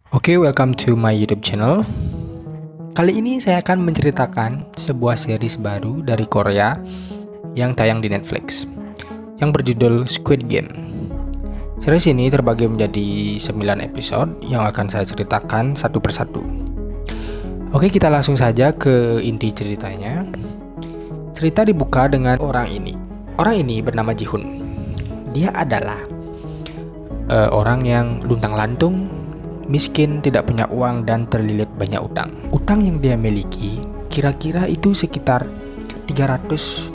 Oke, welcome to my YouTube channel. Kali ini saya akan menceritakan sebuah series baru dari Korea yang tayang di Netflix yang berjudul Squid Game. Series ini terbagi menjadi 9 episode yang akan saya ceritakan satu persatu. Oke, kita langsung saja ke inti ceritanya. Cerita dibuka dengan orang ini. Orang ini bernama Ji-hoon. Dia adalah orang yang luntang-lantung, miskin, tidak punya uang, dan terlilit banyak utang. Utang yang dia miliki kira-kira itu sekitar 390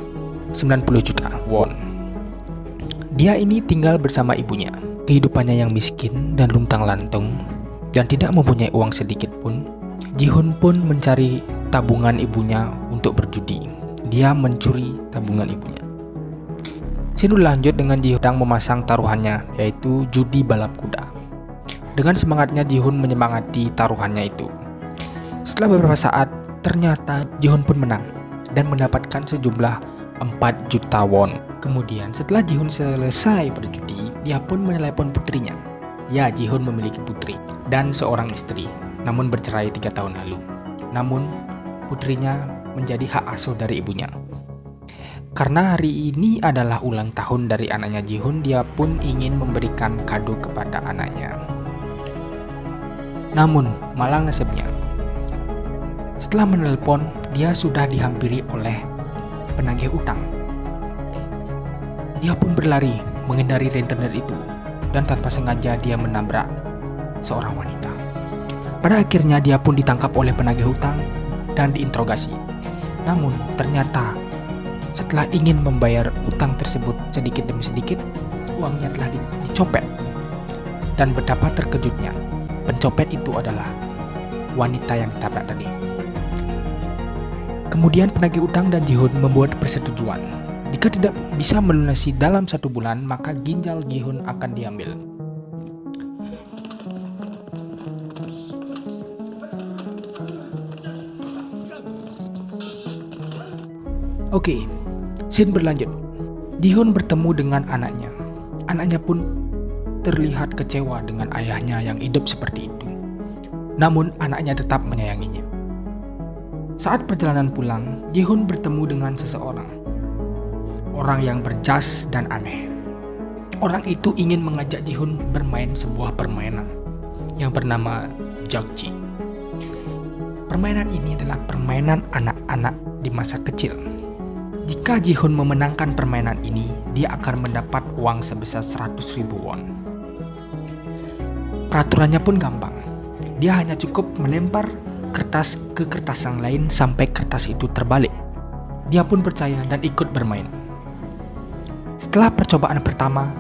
juta won. Dia ini tinggal bersama ibunya. Kehidupannya yang miskin dan luntang-lantung dan tidak mempunyai uang sedikit pun, Ji-hoon pun mencari tabungan ibunya untuk berjudi. Dia mencuri tabungan ibunya. Scene lanjut dengan Ji-hoon memasang taruhannya, yaitu judi balap kuda. Dengan semangatnya Ji-hoon menyemangati taruhannya itu. Setelah beberapa saat, ternyata Ji-hoon pun menang dan mendapatkan sejumlah 4 juta won. Kemudian setelah Ji-hoon selesai berjudi, dia pun menelepon putrinya. Ya, Ji-hoon memiliki putri dan seorang istri, namun bercerai 3 tahun lalu. Namun putrinya menjadi hak asuh dari ibunya. Karena hari ini adalah ulang tahun dari anaknya Ji-hoon, dia pun ingin memberikan kado kepada anaknya. Namun, malah nasibnya, setelah menelpon, dia sudah dihampiri oleh penagih utang. Dia pun berlari menghindari rentenir itu, dan tanpa sengaja dia menabrak seorang wanita. Pada akhirnya dia pun ditangkap oleh penagih utang dan diinterogasi. Namun, ternyata setelah ingin membayar utang tersebut sedikit demi sedikit, uangnya telah dicopet. Dan betapa terkejutnya, pencopet itu adalah wanita yang ditabrak tadi. Kemudian penagih utang dan Ji-hoon membuat persetujuan. Jika tidak bisa melunasi dalam 1 bulan, maka ginjal Ji-hoon akan diambil. Oke, scene berlanjut. Ji-hoon bertemu dengan anaknya. Anaknya pun terlihat kecewa dengan ayahnya yang hidup seperti itu. Namun anaknya tetap menyayanginya. Saat perjalanan pulang, Ji-hoon bertemu dengan seseorang. Orang yang berjas dan aneh. Orang itu ingin mengajak Ji-hoon bermain sebuah permainan yang bernama Jagji. Permainan ini adalah permainan anak-anak di masa kecil. Jika Ji-hoon memenangkan permainan ini, dia akan mendapat uang sebesar 100.000 won. Peraturannya pun gampang. Dia hanya cukup melempar kertas ke kertas yang lain sampai kertas itu terbalik. Dia pun percaya dan ikut bermain. Setelah percobaan pertama,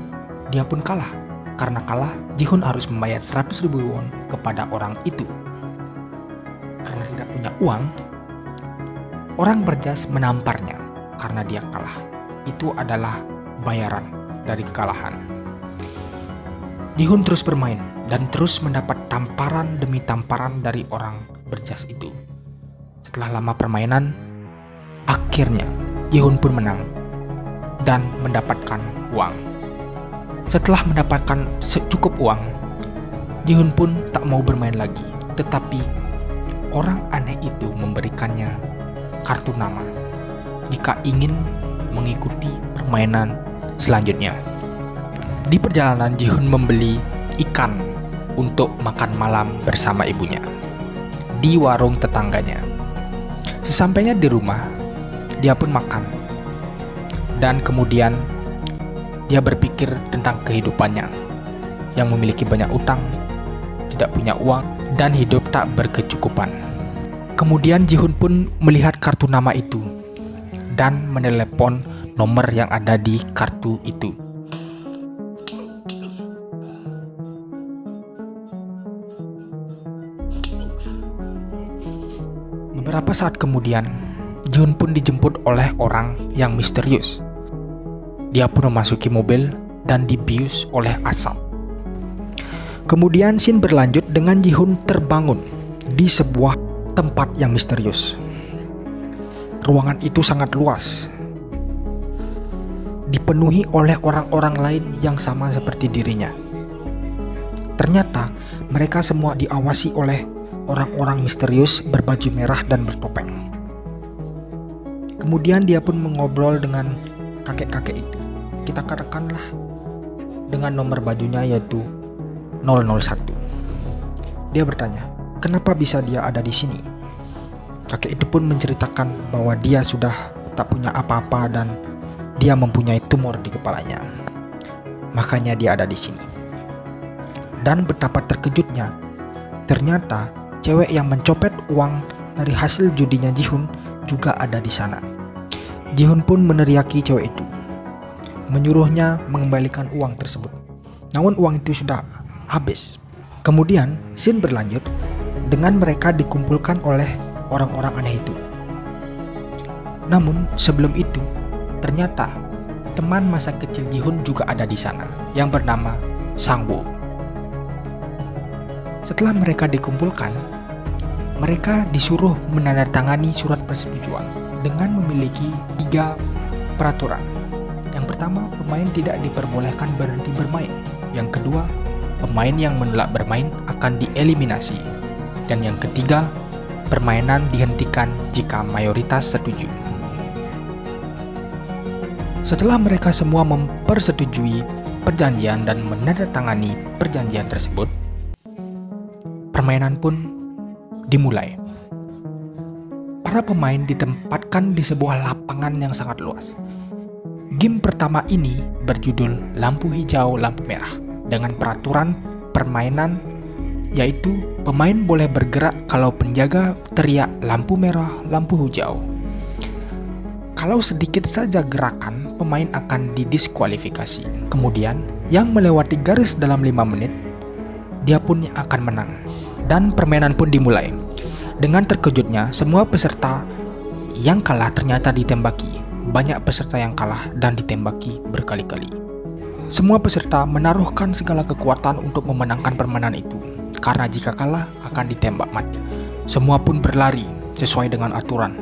dia pun kalah. Karena kalah, Ji-hoon harus membayar 100.000 won kepada orang itu. Karena tidak punya uang, orang berjas menamparnya karena dia kalah. Itu adalah bayaran dari kekalahan. Ji-hoon terus bermain dan terus mendapat tamparan demi tamparan dari orang berjas itu. Setelah lama permainan, akhirnya Ji-hoon pun menang dan mendapatkan uang. Setelah mendapatkan cukup uang, Ji-hoon pun tak mau bermain lagi. Tetapi orang aneh itu memberikannya kartu nama jika ingin mengikuti permainan selanjutnya. Di perjalanan, Ji-hoon membeli ikan untuk makan malam bersama ibunya di warung tetangganya. Sesampainya di rumah, dia pun makan. Dan kemudian dia berpikir tentang kehidupannya yang memiliki banyak utang, tidak punya uang, dan hidup tak berkecukupan. Kemudian Ji-hoon pun melihat kartu nama itu dan menelepon nomor yang ada di kartu itu. Beberapa saat kemudian, Ji-hoon pun dijemput oleh orang yang misterius. Dia pun memasuki mobil dan dibius oleh asap. Kemudian scene berlanjut dengan Ji-hoon terbangun di sebuah tempat yang misterius. Ruangan itu sangat luas, dipenuhi oleh orang-orang lain yang sama seperti dirinya. Ternyata mereka semua diawasi oleh orang-orang misterius berbaju merah dan bertopeng. Kemudian dia pun mengobrol dengan kakek-kakek itu. Kita katakanlah dengan nomor bajunya yaitu 001. Dia bertanya, kenapa bisa dia ada di sini? Kakek itu pun menceritakan bahwa dia sudah tak punya apa-apa dan dia mempunyai tumor di kepalanya. Makanya dia ada di sini. Dan betapa terkejutnya, ternyata cewek yang mencopet uang dari hasil judinya Ji-hoon juga ada di sana. Ji-hoon pun meneriaki cewek itu, menyuruhnya mengembalikan uang tersebut. Namun uang itu sudah habis. Kemudian scene berlanjut dengan mereka dikumpulkan oleh orang-orang aneh itu. Namun sebelum itu, ternyata teman masa kecil Ji-hoon juga ada di sana, yang bernama Sang-woo. Setelah mereka dikumpulkan, mereka disuruh menandatangani surat persetujuan dengan memiliki 3 peraturan. Yang pertama, pemain tidak diperbolehkan berhenti bermain. Yang kedua, pemain yang menolak bermain akan dieliminasi. Dan yang ketiga, permainan dihentikan jika mayoritas setuju. Setelah mereka semua mempersetujui perjanjian dan menandatangani perjanjian tersebut, permainan pun dimulai. Para pemain ditempatkan di sebuah lapangan yang sangat luas. Game pertama ini berjudul Lampu Hijau, Lampu Merah, dengan peraturan permainan yaitu pemain boleh bergerak kalau penjaga teriak lampu merah, lampu hijau. Kalau sedikit saja gerakan, pemain akan didiskualifikasi. Kemudian, yang melewati garis dalam 5 menit, dia pun akan menang. Dan permainan pun dimulai. Dengan terkejutnya, semua peserta yang kalah ternyata ditembaki. Banyak peserta yang kalah dan ditembaki berkali-kali. Semua peserta menaruhkan segala kekuatan untuk memenangkan permainan itu. Karena jika kalah, akan ditembak mati. Semua pun berlari sesuai dengan aturan.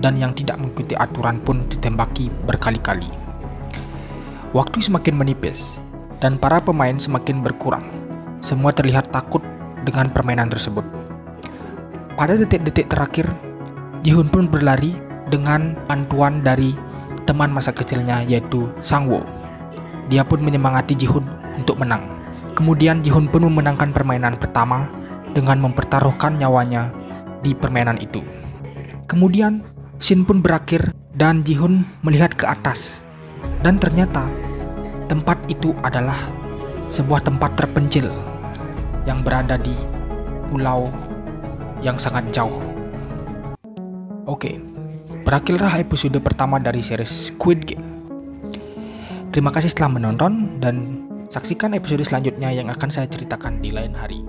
Dan yang tidak mengikuti aturan pun ditembaki berkali-kali. Waktu semakin menipis, dan para pemain semakin berkurang. Semua terlihat takut dengan permainan tersebut. Pada detik-detik terakhir, Ji-hoon pun berlari dengan bantuan dari teman masa kecilnya yaitu Sang-woo. Dia pun menyemangati Ji-hoon untuk menang. Kemudian Ji-hoon pun memenangkan permainan pertama dengan mempertaruhkan nyawanya di permainan itu. Kemudian scene pun berakhir dan Ji-hoon melihat ke atas. Dan ternyata tempat itu adalah sebuah tempat terpencil yang berada di pulau yang sangat jauh. Oke, berakhirlah episode pertama dari series Squid Game. Terima kasih telah menonton dan saksikan episode selanjutnya yang akan saya ceritakan di lain hari.